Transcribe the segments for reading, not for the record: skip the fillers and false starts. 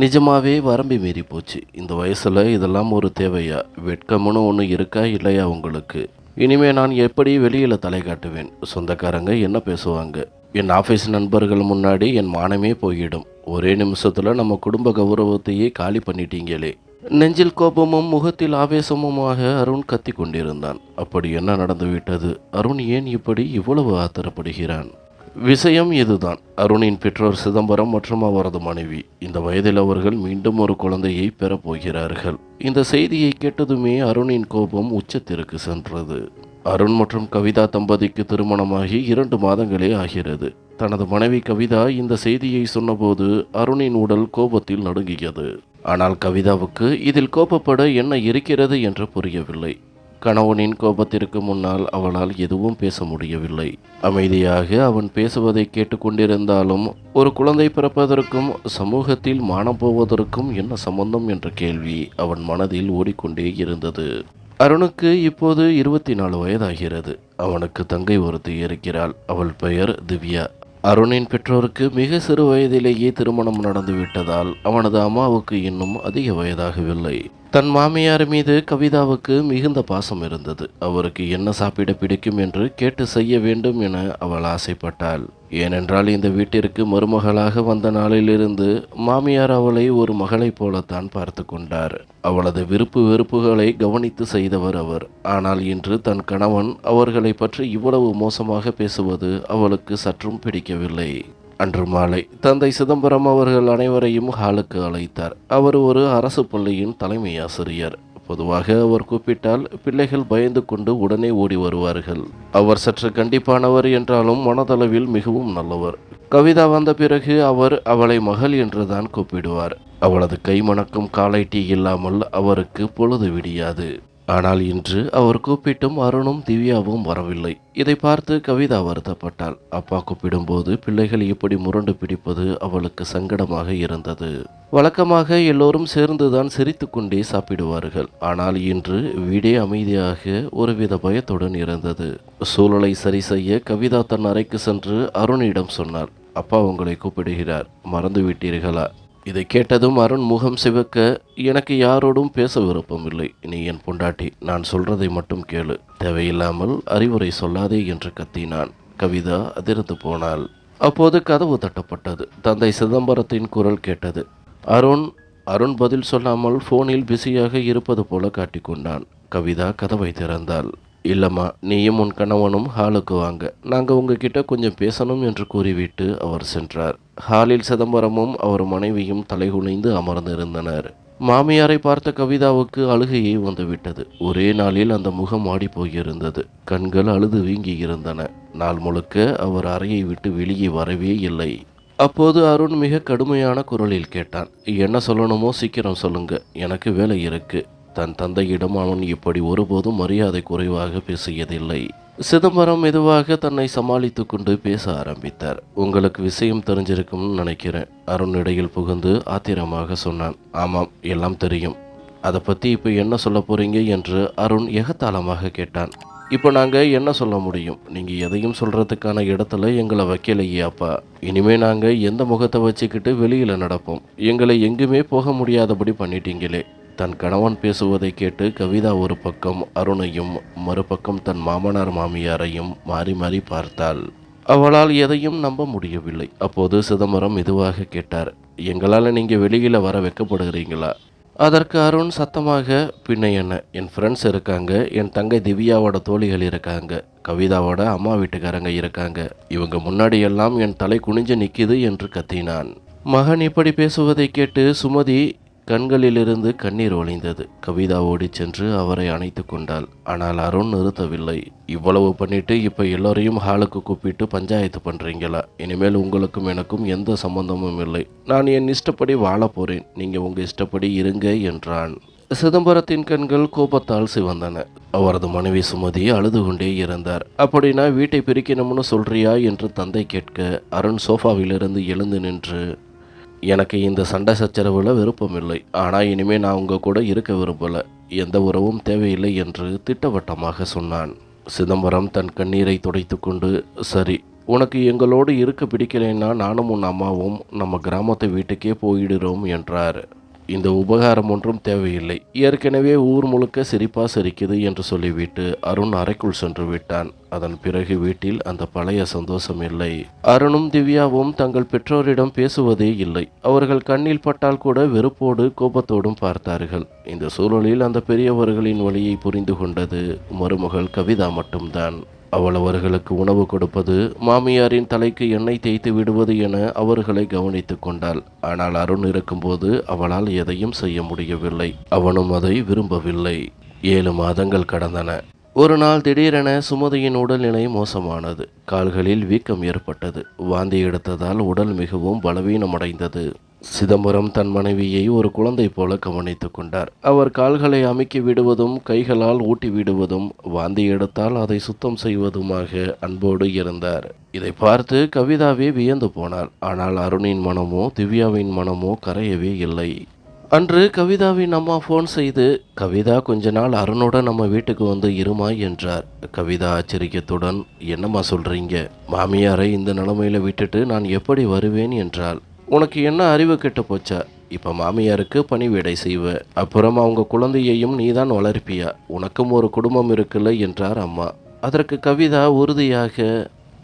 நிஜமாவே வரம்பி மீறி போச்சு. இந்த வயசுல இதெல்லாம் ஒரு தேவையா? வெட்கம்னு ஒன்று இருக்கா இல்லையா உங்களுக்கு? இனிமே நான் எப்படி வெளியில தலை காட்டுவேன்? சொந்தக்காரங்க என்ன பேசுவாங்க? என் ஆஃபீஸ் நண்பர்கள் முன்னாடி என் மானமே போயிடும். ஒரே நிமிஷத்துல நம்ம குடும்ப கௌரவத்தையே காலி பண்ணிட்டீங்களே. நெஞ்சில் கோபமும் முகத்தில் ஆவேசமுமாக அருண் கத்தி கொண்டிருந்தான். அப்படி என்ன நடந்து விட்டது? அருண் ஏன் இப்படி இவ்வளவு ஆத்திரப்படுகிறான்? விஷயம் இதுதான். அருணின் பெற்றோர் சிதம்பரம் மற்றும் அவரது மனைவி. இந்த வயதில் அவர்கள் மீண்டும் ஒரு குழந்தையை பெறப் போகிறார்கள். இந்த செய்தியை கேட்டதுமே அருணின் கோபம் உச்சத்திற்கு சென்றது. அருண் மற்றும் கவிதா தம்பதிக்கு திருமணமாகி 2 மாதங்களே ஆகிறது. தனது மனைவி கவிதா இந்த செய்தியை சொன்னபோது அருணின் உடல் கோபத்தில் நடுங்கியது. ஆனால் கவிதாவுக்கு இதில் கோபப்பட என்ன இருக்கிறது என்று புரியவில்லை. கணவனின் கோபத்திற்கு முன்னால் அவளால் எதுவும் பேச முடியவில்லை. அமைதியாக அவன் பேசுவதை கேட்டுக்கொண்டிருந்தாலும் ஒரு குழந்தை பிறப்பதற்கும் சமூகத்தில் மானம் போவதற்கும் என்ன சம்பந்தம் என்ற கேள்வி அவன் மனதில் ஓடிக்கொண்டே இருந்தது. அருணுக்கு இப்போது 24 வயதாகிறது. அவனுக்கு தங்கை ஒருத்தி இருக்கிறாள். அவள் பெயர் திவ்யா. அருணின் பெற்றோருக்கு மிக சிறு வயதிலேயே திருமணம் நடந்துவிட்டதால் அவனது அம்மாவுக்கு இன்னும் அதிக வயதாகவில்லை. தன் மாமியார் மீது கவிதாவுக்கு மிகுந்த பாசம் இருந்தது. அவருக்கு என்ன சாப்பிட பிடிக்கும் என்று கேட்டு செய்ய வேண்டும் என அவள் ஆசைப்பட்டாள். ஏனென்றால் இந்த வீட்டிற்கு மருமகளாக வந்த நாளிலிருந்து மாமியார் அவளை ஒரு மகளைப் போலத்தான் பார்த்து கொண்டார். அவளது விருப்பு வெறுப்புகளை கவனித்து செய்தவர் அவர். ஆனால் இன்று தன் கணவன் அவர்களை பற்றி இவ்வளவு மோசமாக பேசுவது அவளுக்கு சற்றும் பிடிக்கவில்லை. அன்று மாலை தந்தை சிதம்பரம் அவர்கள் அனைவரையும் ஹாலுக்கு அழைத்தார். அவர் ஒரு அரசு பள்ளியின் தலைமை ஆசிரியர். பொதுவாக அவர் கூப்பிட்டால் பிள்ளைகள் பயந்து கொண்டு உடனே ஓடி வருவார்கள். அவர் சற்று கண்டிப்பானவர் என்றாலும் மனதளவில் மிகவும் நல்லவர். கவிதா வந்த பிறகு அவர் அவளை மகள் என்றுதான் கூப்பிடுவார். அவளது கை மணக்கும் காலை டீ இல்லாமல் அவருக்கு பொழுது விடியாது. ஆனால் இன்று அவர் கூப்பிட்டும் அருணும் திவ்யாவும் வரவில்லை. இதை பார்த்து கவிதா வருத்தப்பட்டாள். அப்பா கூப்பிடும்போது பிள்ளைகள் இப்படி முரண்டு பிடிப்பது அவளுக்கு சங்கடமாக இருந்தது. வழக்கமாக எல்லோரும் சேர்ந்துதான் சிரித்து கொண்டே சாப்பிடுவார்கள். ஆனால் இன்று வீடே அமைதியாக ஒருவித பயத்துடன் இருந்தது. சூழலை சரி செய்ய கவிதா தன் அறைக்கு சென்று அருணிடம் சொன்னாள். அப்பா உங்களை கூப்பிடுகிறார், மறந்து விட்டீர்களா? இதை கேட்டதும் அருண் முகம் சிவக்க, எனக்கு யாரோடும் பேச விருப்பமில்லை. நீ என் பொண்டாட்டி, நான் சொல்றதை மட்டும் கேளு, தேவையில்லாமல் அறிவுரை சொல்லாதே என்று கத்தினான். கவிதா அதிர்ந்து போனாள். அப்போது கதவு தட்டப்பட்டது. தந்தை சிதம்பரத்தின் குரல் கேட்டது. அருண் அருண் பதில் சொல்லாமல் போனில் பிஸியாக இருப்பது போல காட்டிக்கொண்டான். கவிதா கதவை திறந்தாள். இல்லம்மா, நீயும் உன் கணவனும் ஹாலுக்கு வாங்க, நாங்கள் உங்ககிட்ட கொஞ்சம் பேசணும் என்று கூறிவிட்டு அவர் சென்றார். ஹாலில் சிதம்பரமும் அவர் மனைவியும் தலைகுனிந்து அமர்ந்திருந்தனர். மாமியாரை பார்த்த கவிதாவுக்கு அழுகையே வந்துவிட்டது. ஒரே நாளில் அந்த முகம் ஆடி போயிருந்தது. கண்கள் அழுது வீங்கி இருந்தன. நாள் முழுக்க அவர் அறையை விட்டு வெளியே வரவே இல்லை. அப்போது அருண் மிக கடுமையான குரலில் கேட்டான். என்ன சொல்லணுமோ சீக்கிரம் சொல்லுங்க, எனக்கு வேலை இருக்கு. தன் தந்தையிடம் அவன் இப்படி ஒருபோதும் மரியாதை குறைவாக பேசியதில்லை. சிதம்பரம் மெதுவாக தன்னை சமாளித்து கொண்டு பேச ஆரம்பித்தார். உங்களுக்கு விஷயம் தெரிஞ்சிருக்கும்னு நினைக்கிறேன். அருண் இடையில் புகுந்து ஆத்திரமாக சொன்னான். ஆமாம், எல்லாம் தெரியும். அதை பற்றி இப்போ என்ன சொல்ல போறீங்க என்று அருண் எகத்தாளமாக கேட்டான். இப்போ நாங்கள் என்ன சொல்ல முடியும்? நீங்கள் எதையும் சொல்கிறதுக்கான இடத்துல எங்களை வைக்கலையே அப்பா. இனிமேல் நாங்கள் எந்த முகத்தை வச்சுக்கிட்டு வெளியில் நடப்போம்? எங்களை எங்குமே போக முடியாதபடி பண்ணிட்டீங்களே. தன் கணவன் பேசுவதை கேட்டு கவிதா ஒரு பக்கம் அருணையும் மறுபக்கம் தன் மாமனார் மாமியாரையும் மாறி மாறி பார்த்தாள். அவளால் எதையும் நம்ப முடியவில்லை. அப்போது சிதம்பரம் மெதுவாக கேட்டார். எங்களால் நீங்கள் வெளியில் வர வைக்கப்படுகிறீங்களா? அதற்கு அருண் சத்தமாக, பின்ன என்ன, என் ஃப்ரெண்ட்ஸ் இருக்காங்க, என் தங்கை திவ்யாவோட தோழிகள் இருக்காங்க, கவிதாவோட அம்மா வீட்டுக்காரங்க இருக்காங்க, இவங்க முன்னாடியெல்லாம் என் தலை குனிஞ்சு நிற்கிது என்று கத்தினான். மகன் இப்படி பேசுவதை கேட்டு சுமதி கண்களிலிருந்து கண்ணீர் ஒளிந்தது. கவிதா ஓடி சென்று அவரை அணைத்து கொண்டாள். ஆனால் அருண் நிறுத்தவில்லை. இவ்வளவு பண்ணிட்டு இப்போ எல்லோரையும் ஹாலுக்கு கூப்பிட்டு பஞ்சாயத்து பண்ணுறீங்களா? இனிமேல் உங்களுக்கும் எனக்கும் எந்த சம்பந்தமும் இல்லை. நான் என் இஷ்டப்படி வாழ போகிறேன், நீங்கள் உங்கள் இஷ்டப்படி இருங்க என்றான். சிதம்பரத்தின் கண்கள் கோபத்தால் சிவந்தன. அவரது மனைவி சுமதி அழுது கொண்டே இருந்தார். அப்படின்னா வீட்டை பிரிக்கணும்னு சொல்றியா என்று தந்தை கேட்க அருண் சோஃபாவிலிருந்து எழுந்து நின்று, எனக்கு இந்த சண்டை சச்சரவில் விருப்பமில்லை. ஆனால் இனிமேல் நான் உங்கள் கூட இருக்க விரும்பலை. எந்த உறவும் தேவையில்லை என்று திட்டவட்டமாக சொன்னான். சிதம்பரம் தன் கண்ணீரை துடைத்து கொண்டு, சரி, உனக்கு எங்களோடு இருக்க பிடிக்கலைன்னா நானும் உன் அம்மாவும் நம்ம கிராமத்து வீட்டுக்கே போயிடுறோம் என்றார். இந்த உபகாரம் ஒன்றும் தேவையில்லை. ஏற்கனவே ஊர் முழுக்க சிரிப்பா சிரிக்குது என்று சொல்லிவிட்டு அருண் அறைக்குள் சென்று விட்டான். அதன் பிறகு வீட்டில் அந்த பழைய சந்தோஷம் இல்லை. அருணும் திவ்யாவும் தங்கள் பெற்றோரிடம் பேசுவதே இல்லை. அவர்கள் கண்ணில் பட்டால் கூட வெறுப்போடு கோபத்தோடும் பார்த்தார்கள். இந்த சூழலில் அந்த பெரியவர்களின் வழியை புரிந்து கொண்டது மருமகள் கவிதா மட்டும்தான். அவள் அவர்களுக்கு உணவு கொடுப்பது, மாமியாரின் தலைக்கு எண்ணெய் தேய்த்து விடுவது என அவர்களை கவனித்து கொண்டாள். ஆனால் அருண் இருக்கும்போது அவளால் எதையும் செய்ய முடியவில்லை. அவனும் அதை விரும்பவில்லை. 7 மாதங்கள் கடந்தன. ஒரு நாள் திடீரென சுமதியின் உடல்நிலை மோசமானது. கால்களில் வீக்கம் ஏற்பட்டது. வாந்தி எடுத்ததால் உடல் மிகவும் பலவீனமடைந்தது. சிதம்பரம் தன் மனைவியை ஒரு குழந்தை போல கவனித்து கொண்டார். அவர் கால்களை அமுக்கி விடுவதும், கைகளால் ஊட்டி விடுவதும், வாந்தி எடுத்தால் அதை சுத்தம் செய்வதுமாக அன்போடு இருந்தார். இதை பார்த்து கவிதாவே வியந்து போனாள். ஆனால் அருணின் மனமோ திவ்யாவின் மனமோ கரையவே இல்லை. அன்று கவிதாவின் அம்மா ஃபோன் செய்து, கவிதா கொஞ்ச நாள் அருணுடன் நம்ம வீட்டுக்கு வந்து இருமா என்றார். கவிதா ஆச்சரியத்துடன், என்னம்மா சொல்றீங்க? மாமியாரை இந்த நிலைமையில விட்டுட்டு நான் எப்படி வருவேன் என்றாள். உனக்கு என்ன அறிவு கெட்டு போச்சா? இப்போ மாமியாருக்கு பணிவிடை செய்வ, அப்புறம் அவங்க குழந்தையையும் நீதான் வளர்ப்பியா? உனக்கும் ஒரு குடும்பம் இருக்குல்ல என்றார் அம்மா. அதற்கு கவிதா உறுதியாக,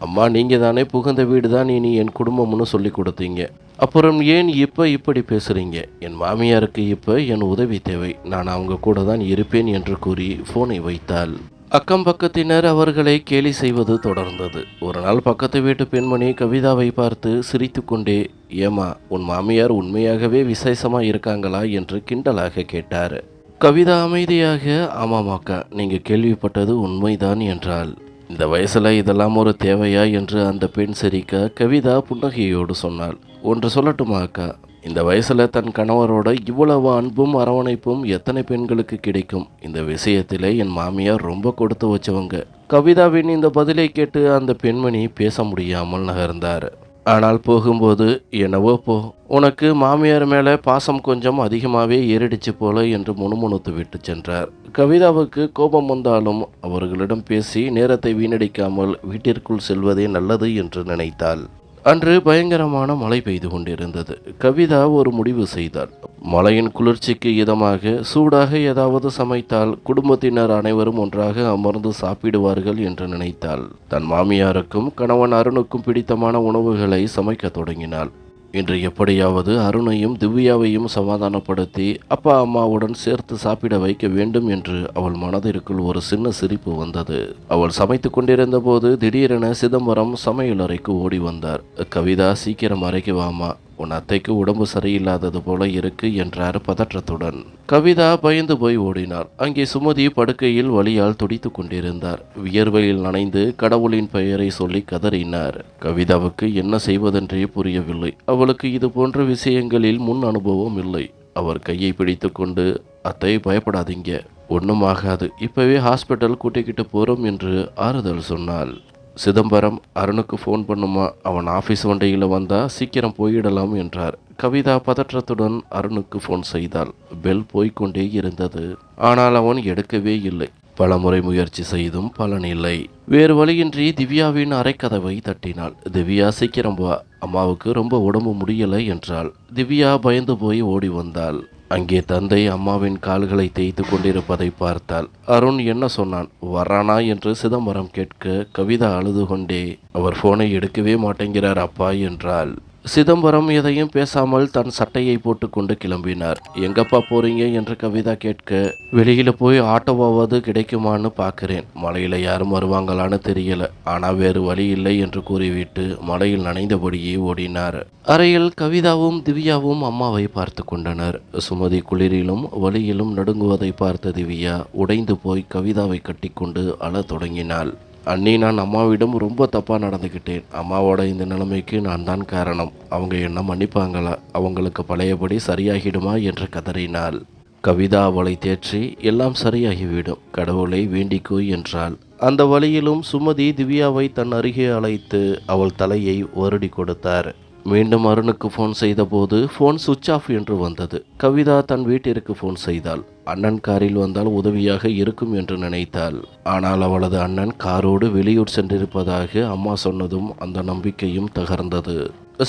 அம்மா நீங்கள் தானே புகுந்த வீடு தான் இனி என் குடும்பம்னு சொல்லி கொடுத்தீங்க. அப்புறம் ஏன் இப்போ இப்படி பேசுகிறீங்க? என் மாமியாருக்கு இப்போ என் உதவி தேவை. நான் அவங்க கூட தான் இருப்பேன் என்று கூறி ஃபோனை வைத்தாள். அக்கம் பக்கத்தினர் அவர்களை கேலி செய்வது தொடர்ந்தது. ஒரு நாள் பக்கத்து வீட்டு பெண்மணி கவிதாவை பார்த்து சிரித்து கொண்டே, ஏமா உன் மாமியார் உண்மையாகவே விசேஷமா இருக்காங்களா என்று கிண்டலாக கேட்டார். கவிதா அமைதியாக, ஆமாமாக்கா, நீங்க கேள்விப்பட்டது உண்மைதான் என்றாள். இந்த வயசுல இதெல்லாம் ஒரு தேவையா என்று அந்த பெண் சிரிக்க கவிதா புன்னகையோடு சொன்னாள். ஒன்று சொல்லட்டுமா அக்கா? இந்த வயசுல தன் கணவரோட இவ்வளவு அன்பும் அரவணைப்பும் எத்தனை பெண்களுக்கு கிடைக்கும்? இந்த விஷயத்திலே என் மாமியார் ரொம்ப கொடுத்து வச்சவங்க. கவிதாவின் இந்த பதிலை கேட்டு அந்த பெண்மணி பேச முடியாமல் நகர்ந்தார். ஆனால் போகும்போது, என்னவோ போ, உனக்கு மாமியார் மேலே பாசம் கொஞ்சம் அதிகமாகவே ஏறிடுச்சு போல என்று முணுமுணுத்து விட்டு சென்றார். கவிதாவுக்கு கோபம் வந்தாலும் அவர்களிடம் பேசி நேரத்தை வீணடிக்காமல் வீட்டிற்குள் செல்வதே நல்லது என்று நினைத்தாள். அன்று பயங்கரமான மழை பெய்து கொண்டிருந்தது. கவிதா ஒரு முடிவு செய்தாள். மழையின் குளிர்ச்சிக்கு இதமாக சூடாக ஏதாவது சமைத்தால் குடும்பத்தினர் அனைவரும் ஒன்றாக அமர்ந்து சாப்பிடுவார்கள் என்று நினைத்தாள். தன் மாமியாருக்கும் கணவன் அருணுக்கும் பிடித்தமான உணவுகளை சமைக்க தொடங்கினாள். இன்று எப்படியாவது அருணையும் திவ்யாவையும் சமாதானப்படுத்தி அப்பா அம்மாவுடன் சேர்த்து சாப்பிட வைக்க வேண்டும் என்று அவள் மனதிற்குள் ஒரு சின்ன சிரிப்பு வந்தது. அவள் சமைத்து கொண்டிருந்த போது திடீரென சிதம்பரம் சமையலறைக்கு ஓடி வந்தார். கவிதா, சீக்கிரம் அறைக்கு வாமா, உன் அத்தைக்கு உடம்பு சரியில்லாதது போல இருக்கு என்றார் பதற்றத்துடன். கவிதா பயந்து போய் ஓடினாள். அங்கே சுமதி படுக்கையில் வலியால் துடித்து கொண்டிருந்தார். வியர்வையில் நனைந்து கடவுளின் பெயரை சொல்லி கதறினார். கவிதாவுக்கு என்ன செய்வதென்றே புரியவில்லை. அவளுக்கு இது போன்ற விஷயங்களில் முன் அனுபவம் இல்லை. அவர் கையை பிடித்து கொண்டு, அத்தை பயப்படாதீங்க, ஒன்றும் ஆகாது, இப்பவே ஹாஸ்பிட்டல் கூட்டிக்கிட்டு போறோம் என்று ஆறுதல் சொன்னாள். சிதம்பரம், அருணுக்கு ஃபோன் பண்ணுமா, அவன் ஆஃபீஸ் வண்டியில் வந்தா சீக்கிரம் போயிடலாம் என்றார். கவிதா பதற்றத்துடன் அருணுக்கு ஃபோன் செய்தாள். பெல் போய்கொண்டே இருந்தது. ஆனால் அவன் எடுக்கவே இல்லை. பலமுறை முயற்சி செய்தும் பலனில்லை. வேறு வழியின்றி திவ்யாவின் அறைக்கதவை தட்டினாள். திவ்யா, சீக்கிரம் வா, அம்மாவுக்கு ரொம்ப உடம்பு முடியலை என்றாள். திவ்யா பயந்து போய் ஓடி வந்தாள். அங்கே தந்தை அம்மாவின் கால்களை தேய்த்து கொண்டிருப்பதை பார்த்தாள். அருண் என்ன சொன்னான், வரானா என்று சிதம்பரம் கேட்க கவிதா அழுது கொண்டே, அவர் ஃபோனை எடுக்கவே மாட்டேங்கிறார் அப்பா என்றாள். சிதம்பரம் எதையும் பேசாமல் தன் சட்டையை போட்டுக்கொண்டு கிளம்பினார். எங்கப்பா போறீங்க என்று கவிதா கேட்க, வெளியில போய் ஆட்டோவாவது கிடைக்குமான்னு பார்க்கிறேன், மழையில யாரும் வருவாங்களான்னு தெரியல, ஆனா வேறு வழி இல்லை என்று கூறிவிட்டு மழையில் நனைந்தபடியே ஓடினார். அறையில் கவிதாவும் திவ்யாவும் அம்மாவை பார்த்து கொண்டனர். சுமதி குளிரிலும் வலியிலும் நடுங்குவதை பார்த்த திவ்யா உடைந்து போய் கவிதாவை கட்டிக்கொண்டு அழத் தொடங்கினாள். அண்ணி, நான் அம்மாவிடம் ரொம்ப தப்பாக நடந்துக்கிட்டேன். அம்மாவோட இந்த நிலைமைக்கு நான் தான் காரணம். அவங்க என்ன மன்னிப்பாங்களா? அவங்களுக்கு பழையபடி சரியாகிடுமா என்று கதறினாள். கவிதா அவளை தேற்றி, எல்லாம் சரியாகிவிடும், கடவுளை வேண்டிக்கோ என்றாள். அந்த வழியிலும் சுமதி திவ்யாவை தன் அருகே அழைத்து அவள் தலையை வருடி கொடுத்தார். மீண்டும் அருணுக்கு ஃபோன் செய்தபோது ஃபோன் சுவிட்ச் ஆஃப் என்று வந்தது. கவிதா தன் வீட்டிற்கு ஃபோன் செய்தாள். அண்ணன் காரில் வந்தால் உதவியாக இருக்கும் என்று நினைத்தாள். ஆனால் அவளது அண்ணன் காரோடு வெளியூர் சென்றிருப்பதாக அம்மா சொன்னதும் அந்த நம்பிக்கையும் தகர்ந்தது.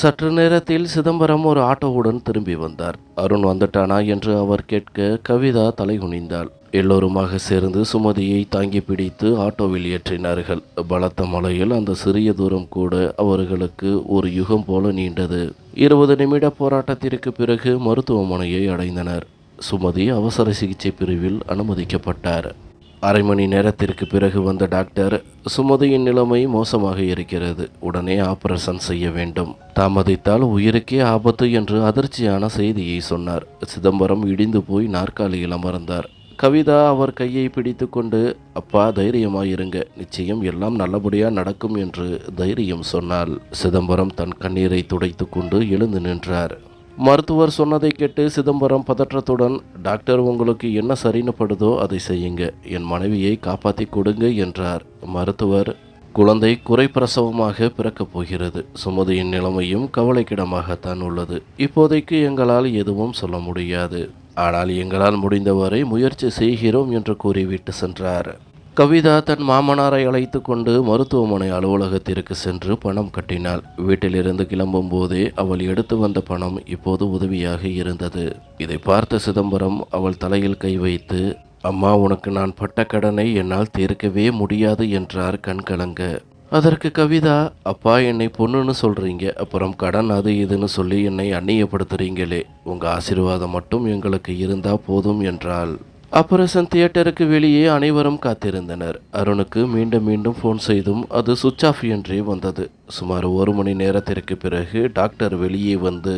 சற்று நேரத்தில் சிதம்பரம் ஒரு ஆட்டோவுடன் திரும்பி வந்தார். அருண் வந்துட்டானா என்று அவர் கேட்க கவிதா தலைகுனிந்தாள். எல்லோருமாக சேர்ந்து சுமதியை தாங்கி பிடித்து ஆட்டோவில் ஏற்றினார்கள். பலத்த மழையில் அந்த சிறிய தூரம் கூட அவர்களுக்கு ஒரு யுகம் போல நீண்டது. 20 நிமிட போராட்டத்திற்கு பிறகு மருத்துவமனையை அடைந்தனர். சுமதி அவசர சிகிச்சை பிரிவில் அனுமதிக்கப்பட்டார். அரை மணி நேரத்திற்கு பிறகு வந்த டாக்டர், சுமதியின் நிலைமை மோசமாக இருக்கிறது, உடனே ஆபரேஷன் செய்ய வேண்டும், தாமதித்தால் உயிருக்கே ஆபத்து என்று அதிர்ச்சியான செய்தியை சொன்னார். சிதம்பரம் இடிந்து போய் நாற்காலியில் அமர்ந்தார். கவிதா அவர் கையை பிடித்து கொண்டு, அப்பா தைரியமாயிருங்க, நிச்சயம் எல்லாம் நல்லபடியாக நடக்கும் என்று தைரியம் சொன்னாள். சிதம்பரம் தன் கண்ணீரை துடைத்து கொண்டு எழுந்து நின்றார். மருத்துவர் சொன்னதை கேட்டு சிதம்பரம் பதற்றத்துடன், டாக்டர் உங்களுக்கு என்ன சரின்னு படுதோ அதை செய்யுங்க, என் மனைவியை காப்பாற்றி கொடுங்க என்றார். மருத்துவர், குழந்தை குறைப்பிரசவமாக பிறக்கப் போகிறது. சுமதியின் நிலைமையும் கவலைக்கிடமாகத்தான் உள்ளது. இப்போதைக்கு எங்களால் எதுவும் சொல்ல முடியாது, ஆனால் எங்களால் முடிந்தவரை முயற்சி செய்கிறோம் என்று கூறிவிட்டு சென்றார். கவிதா தன் மாமனாரை அழைத்து கொண்டு மருத்துவமனை அலுவலகத்திற்கு சென்று பணம் கட்டினாள். வீட்டிலிருந்து கிளம்பும் போதே அவள் எடுத்து வந்த பணம் இப்போது உதவியாக இருந்தது. இதை பார்த்த சிதம்பரம் அவள் தலையில் கை வைத்து, அம்மா உனக்கு நான் பட்ட கடனை என்னால் தீர்க்கவே முடியாது என்றார் கண்கலங்க. அதற்கு கவிதா, அப்பா என்னை பொண்ணுன்னு சொல்கிறீங்க, அப்புறம் கடன் அது இதுன்னு சொல்லி என்னை அந்நியப்படுத்துறீங்களே, உங்கள் ஆசீர்வாதம் மட்டும் எங்களுக்கு இருந்தால் போதும் என்றாள். ஆபரேஷன் தியேட்டருக்கு வெளியே அனைவரும் காத்திருந்தனர். அருணுக்கு மீண்டும் மீண்டும் ஃபோன் செய்தும் அது சுவிட்ச் ஆஃப் என்றே வந்தது. சுமார் 1 மணி நேரத்திற்கு பிறகு டாக்டர் வெளியே வந்து,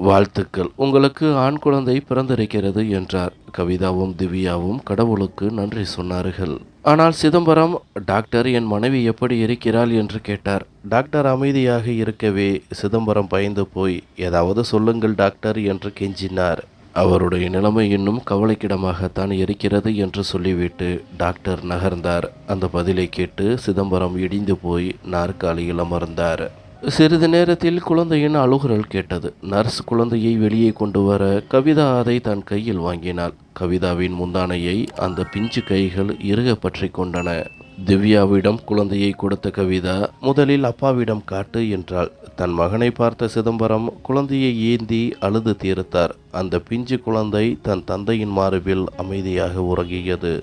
வாழ்த்துக்கள், உங்களுக்கு ஆண் குழந்தை பிறந்திருக்கிறது என்றார். கவிதாவும் திவ்யாவும் கடவுளுக்கு நன்றி சொன்னார்கள். ஆனால் சிதம்பரம், டாக்டர் என் மனைவி எப்படி இருக்கிறாள் என்று கேட்டார். டாக்டர் அமைதியாக இருக்கவே சிதம்பரம் பயந்து போய், ஏதாவது சொல்லுங்கள் டாக்டர் என்று கெஞ்சினார். அவருடைய நிலைமை இன்னும் கவலைக்கிடமாகத்தான் இருக்கிறது என்று சொல்லிவிட்டு டாக்டர் நகர்ந்தார். அந்த பதிலை கேட்டு சிதம்பரம் இடிந்து போய் நாற்காலியில் அமர்ந்தார். சிறிது நேரத்தில் குழந்தையின் அழுகுரல் கேட்டது. நர்ஸ் குழந்தையை வெளியே கொண்டு வர கவிதா அதை தன் கையில் வாங்கினாள். கவிதாவின் முந்தானையை அந்த பிஞ்சு கைகள் இறுக பற்றி கொண்டன. திவ்யாவிடம் குழந்தையை கொடுத்த கவிதா, முதலில் அப்பாவிடம் காட்டு என்றாள். தன் மகனை பார்த்த சிதம்பரம் குழந்தையை ஏந்தி அழுது தீர்த்தார். அந்த பிஞ்சு குழந்தை தன் தந்தையின் மார்பில் அமைதியாக உறங்கியது.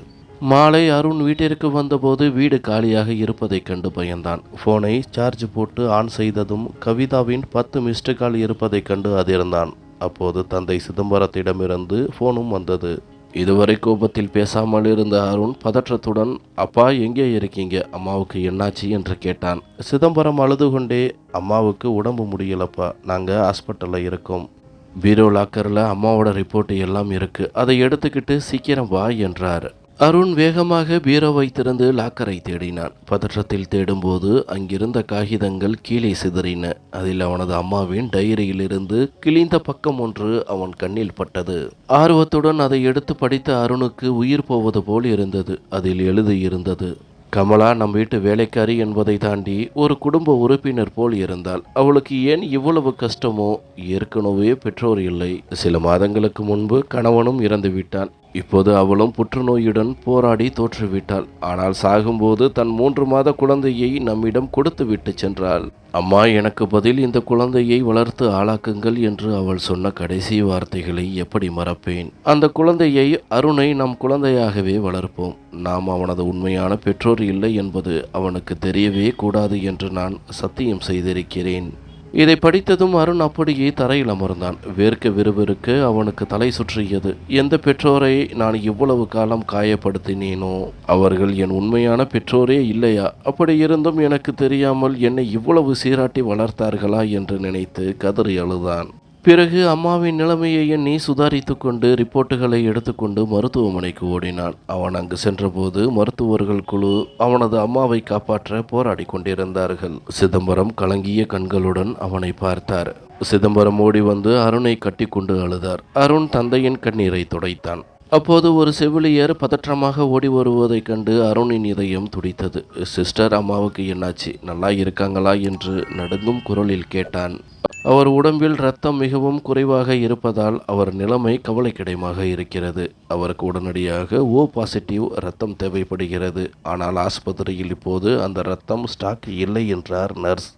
மாலை அருண் வீட்டிற்கு வந்தபோது வீடு காலியாக இருப்பதைக் கண்டு பயந்தான். போனை சார்ஜ் போட்டு ஆன் செய்ததும் கவிதாவின் 10 மிஸ்டு கால் இருப்பதைக் கண்டு அதிர்ந்தான். அப்போது தந்தை சிதம்பரத்திடமிருந்து போனும் வந்தது. இதுவரை கோபத்தில் பேசாமல் இருந்த அருண் பதற்றத்துடன், அப்பா எங்கே இருக்கீங்க, அம்மாவுக்கு என்னாச்சு என்று கேட்டான். சிதம்பரம் அழுது கொண்டே, அம்மாவுக்கு உடம்பு முடியலப்பா, நாங்கள் ஹாஸ்பிட்டலில் இருக்கோம், பீரோ லாக்கரில் அம்மாவோட ரிப்போர்ட்டு எல்லாம் இருக்கு, அதை எடுத்துக்கிட்டு சீக்கிரம் வா என்றார். அருண் வேகமாக பீரோவை திறந்து லாக்கரை தேடினான். பதற்றத்தில் தேடும்போது அங்கிருந்த காகிதங்கள் கீழே சிதறின. அதில் அவனது அம்மாவின் டைரியிலிருந்து கிழிந்த பக்கம் ஒன்று அவன் கண்ணில் பட்டது. ஆர்வத்துடன் அதை எடுத்து படித்த அருணுக்கு உயிர் போவது போல் இருந்தது. அதில் எழுதியிருந்தது, கமலா நம் வீட்டு வேலைக்காரி என்பதை தாண்டி ஒரு குடும்ப உறுப்பினர் போல் இருந்தாள். அவளுக்கு ஏன் இவ்வளவு கஷ்டமோ? ஏற்கனவே பெற்றோர் இல்லை. சில மாதங்களுக்கு முன்பு கணவனும் இறந்து விட்டான். இப்போது அவளும் புற்றுநோயுடன் போராடி தோற்றுவிட்டாள். ஆனால் சாகும்போது தன் 3 மாத குழந்தையை நம்மிடம் கொடுத்து விட்டு சென்றாள். அம்மா, எனக்கு பதில் இந்த குழந்தையை வளர்த்து ஆளாக்குங்கள் என்று அவள் சொன்ன கடைசி வார்த்தைகளை எப்படி மறப்பேன்? அந்த குழந்தையை, அருணை நம் குழந்தையாகவே வளர்ப்போம். நாம் அவனது உண்மையான பெற்றோர் இல்லை என்பது அவனுக்கு தெரியவே கூடாது என்று நான் சத்தியம் செய்திருக்கிறேன். இதை படித்ததும் அருண் அப்படியே தரையில் அமர்ந்தான். வேர்க்க விறுவிறுக்க அவனுக்கு தலை சுற்றியது. எந்த பெற்றோரை நான் இவ்வளவு காலம் காயப்படுத்தினேனோ அவர்கள் என் உண்மையான பெற்றோரே இல்லையா? அப்படி இருந்தும் எனக்கு தெரியாமல் என்னை இவ்வளவு சீராட்டி வளர்த்தார்களா என்று நினைத்து கதறி அழுதான். பிறகு அம்மாவின் நிலைமையை எண்ணி சுதாரித்து கொண்டு ரிப்போர்ட்டுகளை எடுத்துக்கொண்டு மருத்துவமனைக்கு ஓடினான். அவன் அங்கு சென்றபோது மருத்துவர்கள் குழு அவனது அம்மாவை காப்பாற்ற போராடி கொண்டிருந்தார்கள். சிதம்பரம் கலங்கிய கண்களுடன் அவனை பார்த்தார். சிதம்பரம் ஓடி வந்து அருணை கட்டி கொண்டு அழுதார். அருண் தந்தையின் கண்ணீரை துடைத்தான். அப்போது ஒரு செவிலியர் பதற்றமாக ஓடி வருவதைக் கண்டு அருணின் இதயம் துடித்தது. சிஸ்டர், அம்மாவுக்கு என்னாச்சு, நல்லா இருக்காங்களா என்று நடுங்கும் குரலில் கேட்டான். அவர் உடம்பில் இரத்தம் மிகவும் குறைவாக இருப்பதால் அவர் நிலைமை கவலைக்கிடமாக இருக்கிறது. அவருக்கு உடனடியாக ஓ பாசிட்டிவ் இரத்தம் தேவைப்படுகிறது. ஆனால் ஆஸ்பத்திரியில் இப்போது அந்த இரத்தம் ஸ்டாக் இல்லை என்றார் நர்ஸ்.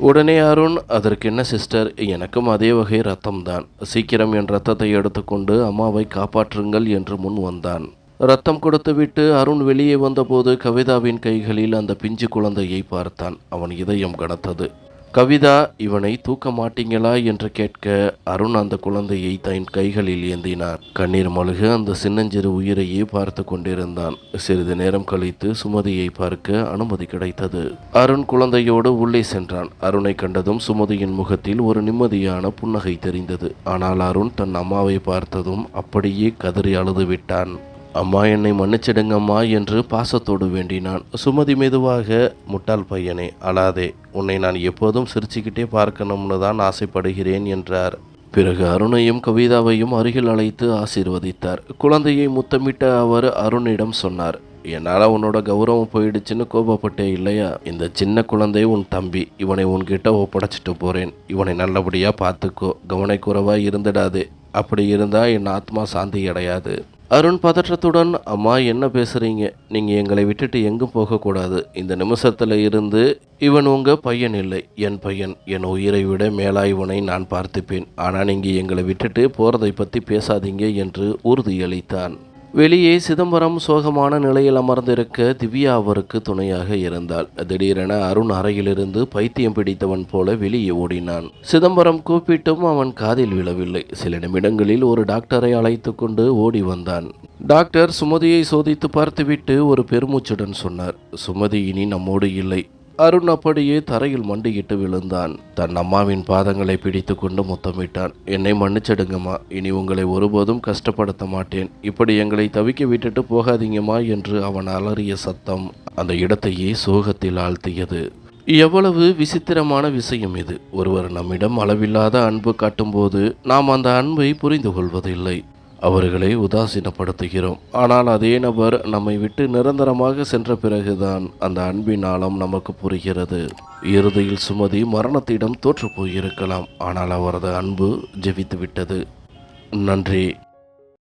உடனே அருண், அதற்கு என்ன சிஸ்டர், எனக்கும் அதே வகை இரத்தம்தான். சீக்கிரம் என் இரத்தத்தை எடுத்துக்கொண்டு அம்மாவை காப்பாற்றுங்கள் என்று முன் வந்தான். ரத்தம் கொடுத்துவிட்டு அருண் வெளியே வந்தபோது கவிதாவின் கைகளில் அந்த பிஞ்சு குழந்தையை பார்த்தான். அவன் இதயம் கனத்தது. கவிதா, இவனை தூக்க மாட்டீங்களா என்று கேட்க அருண் அந்த குழந்தையை தன் கைகளில் ஏந்தினார். கண்ணீர் மல்க அந்த சின்னஞ்சிறு உயிரையே பார்த்து கொண்டிருந்தான். சிறிது நேரம் கழித்து சுமதியை பார்க்க அனுமதி கிடைத்தது. அருண் குழந்தையோடு உள்ளே சென்றான். அருணை கண்டதும் சுமதியின் முகத்தில் ஒரு நிம்மதியான புன்னகை தெரிந்தது. ஆனால் அருண் தன் அம்மாவை பார்த்ததும் அப்படியே கதறி அழுது விட்டான். அம்மா, என்னை மன்னிச்சிடுங்கம்மா என்று பாசத்தோடு வேண்டினான். சுமதி மெதுவாக, முட்டாள் பையனே, அழாதே, உன்னை நான் எப்போதும் சிரிச்சுக்கிட்டே பார்க்கணும்னு தான் ஆசைப்படுகிறேன் என்றார். பிறகு அருணையும் கவிதாவையும் அருகில் அழைத்து ஆசீர்வதித்தார். குழந்தையை முத்தமிட்ட அவர் அருணிடம் சொன்னார், என்னால் உன்னோட கௌரவம் போயிடுச்சுன்னு கோபப்பட்டே இல்லையா? இந்த சின்ன குழந்தை உன் தம்பி. இவனை உன்கிட்ட ஒப்படைச்சிட்டு போகிறேன். இவனை நல்லபடியாக பார்த்துக்கோ. கவனக்குறைவாக இருந்துடாது. அப்படி இருந்தால் என் ஆத்மா சாந்தி அடையாது. அருண் பதற்றத்துடன், அம்மா என்ன பேசுகிறீங்க? நீங்கள் எங்களை விட்டுட்டு எங்கும் போகக்கூடாது. இந்த நிமிஷத்தில் இருந்து இவன் உங்கள் பையன் இல்லை, என் பையன். என் உயிரை விட மேலாய் இவனை நான் பார்த்துப்பேன். ஆனால் நீங்கள் எங்களை விட்டுட்டு போகிறதை பற்றி பேசாதீங்க என்று உறுதியளித்தான். வெளியே சிதம்பரம் சோகமான நிலையில் அமர்ந்திருக்க திவ்யா அவருக்கு துணையாக இருந்தாள். திடீரென அருண் அறையிலிருந்து பைத்தியம் பிடித்தவன் போல வெளியே ஓடினான். சிதம்பரம் கூப்பிட்டும் அவன் காதில் விழவில்லை. சில நிமிடங்களில் ஒரு டாக்டரை அழைத்து கொண்டு ஓடி வந்தான். டாக்டர் சுமதியை சோதித்து பார்த்துவிட்டு ஒரு பெருமூச்சுடன் சொன்னார், சுமதி இனி நம்மோடு இல்லை. அருண் அப்படியே தரையில் மண்டியிட்டு விழுந்தான். தன் அம்மாவின் பாதங்களை பிடித்து கொண்டு முத்தமிட்டான். என்னை மன்னிச்சிடுங்கம்மா, இனி உங்களை ஒருபோதும் கஷ்டப்படுத்த மாட்டேன். இப்படி எங்களை தவிக்க விட்டுட்டு போகாதீங்கம்மா என்று அவன் அலறிய சத்தம் அந்த இடத்தையே சோகத்தில் ஆழ்த்தியது. எவ்வளவு விசித்திரமான விஷயம் இது! ஒருவர் நம்மிடம் அளவில்லாத அன்பு காட்டும்போது நாம் அந்த அன்பை புரிந்து கொள்வதில்லை. அவர்களை உதாசீனப்படுத்துகிறோம். ஆனால் அதே நபர் நம்மை விட்டு நிரந்தரமாக சென்ற பிறகுதான் அந்த அன்பின் ஆழம் நமக்கு புரிகிறது. இறுதியில் சுமதி மரணத்திடம் தோற்று போயிருக்கலாம். ஆனால் அவரது அன்பு ஜெபித்து விட்டது. நன்றி.